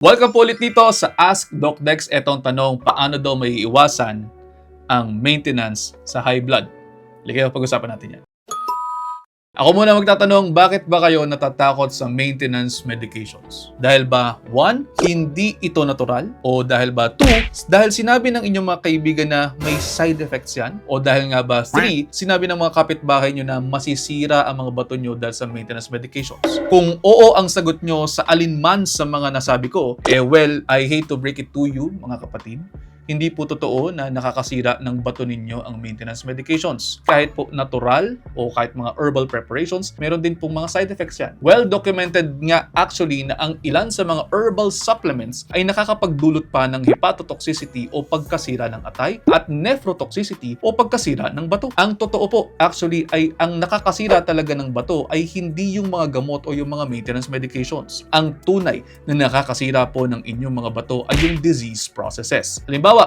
Welcome po ulit dito sa Ask Doc Dex. Etong tanong, paano daw may iwasan ang maintenance sa high blood? Ligaw, pag-usapan natin yan. Ako muna magtatanong, bakit ba kayo natatakot sa maintenance medications? Dahil ba 1, hindi ito natural? O dahil ba 2, dahil sinabi ng inyong mga kaibigan na may side effects yan? O dahil nga ba 3, sinabi ng mga kapitbahay nyo na masisira ang mga bato nyo dahil sa maintenance medications? Kung oo ang sagot nyo sa alinman sa mga nasabi ko, well, I hate to break it to you, mga kapatid. Hindi po totoo na nakakasira ng bato ninyo ang maintenance medications. Kahit po natural o kahit mga herbal preparations, meron din pong mga side effects yan. Well documented nga actually na ang ilan sa mga herbal supplements ay nakakapagdulot pa ng hepatotoxicity o pagkasira ng atay at nephrotoxicity o pagkasira ng bato. Ang totoo po actually ay ang nakakasira talaga ng bato ay hindi yung mga gamot o yung mga maintenance medications. Ang tunay na nakakasira po ng inyong mga bato ay yung disease processes. Halimbawa,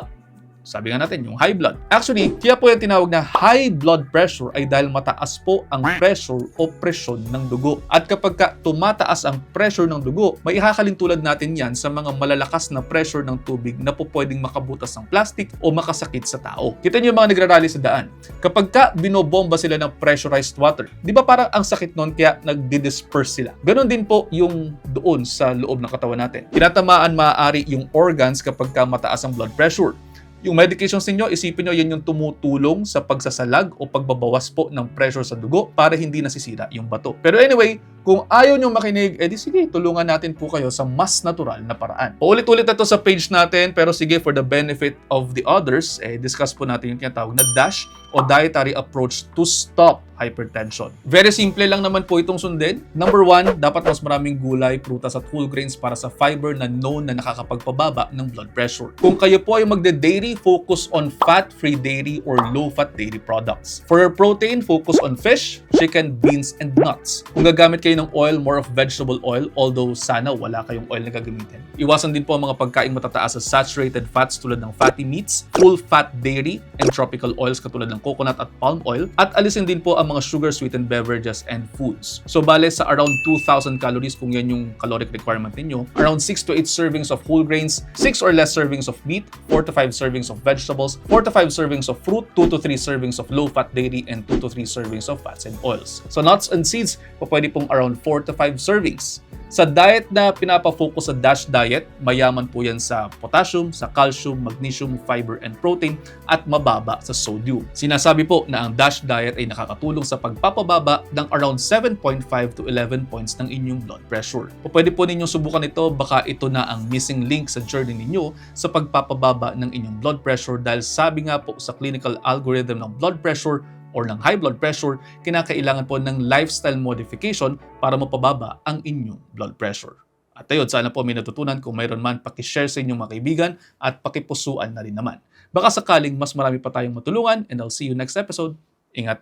sabi nga natin, yung high blood. Actually, kaya po yung tinawag na high blood pressure ay dahil mataas po ang pressure o presyon ng dugo. At kapag tumataas ang pressure ng dugo, may ihakalintulad natin yan sa mga malalakas na pressure ng tubig na po pwedeng makabutas ng plastic o makasakit sa tao. Kita niyo yung mga nagrarally sa daan. Kapag binobomba sila ng pressurized water, di ba parang ang sakit nun kaya nagdi-disperse sila? Ganon din po yung doon sa loob ng katawan natin. Tinatamaan maaari yung organs kapag mataas ang blood pressure. Yung medications ninyo, isipin nyo yan yung tumutulong sa pagsasalag o pagbabawas po ng pressure sa dugo para hindi nasisira yung bato. Pero anyway, kung ayaw nyo makinig, edi sige, tulungan natin po kayo sa mas natural na paraan. Paulit-ulit ito sa page natin, pero sige, for the benefit of the others, discuss po natin yung tinatawag na DASH o Dietary Approach to Stop Hypertension. Very simple lang naman po itong sundin. Number 1, dapat mas maraming gulay, prutas at whole grains para sa fiber na known na nakakapagpababa ng blood pressure. Kung kayo po ay magde-dairy, focus on fat-free dairy or low-fat dairy products. For your protein, focus on fish, chicken, beans, and nuts. Kung gagamit kayo ng oil, more of vegetable oil, although sana wala kayong oil na gagamitin. Iwasan din po ang mga pagkain matataas sa saturated fats tulad ng fatty meats, full-fat dairy, and tropical oils katulad ng coconut at palm oil, at alisin din po ang mga sugar-sweetened beverages and foods. So bale sa around 2,000 calories kung yan yung caloric requirement ninyo, around 6 to 8 servings of whole grains, 6 or less servings of meat, 4 to 5 servings of vegetables, 4 to 5 servings of fruit, 2 to 3 servings of low-fat dairy, and 2 to 3 servings of fats and oils. So nuts and seeds, pwede pong around 4 to 5 servings. Sa diet na pinapafocus sa DASH diet, mayaman po yan sa potassium, sa calcium, magnesium, fiber, and protein, at mababa sa sodium. Sinasabi po na ang DASH diet ay nakakatulong sa pagpapababa ng around 7.5 to 11 points ng inyong blood pressure. O pwede po ninyong subukan ito, baka ito na ang missing link sa journey ninyo sa pagpapababa ng inyong blood pressure dahil sabi nga po sa clinical algorithm ng blood pressure or ng high blood pressure, kinakailangan po ng lifestyle modification para mapababa ang inyong blood pressure. At ayun, sana po may natutunan. Kung mayroon man, pakishare sa inyong mga kaibigan at pakipusuan na rin naman. Baka sakaling mas marami pa tayong matulungan, and I'll see you next episode. Ingat!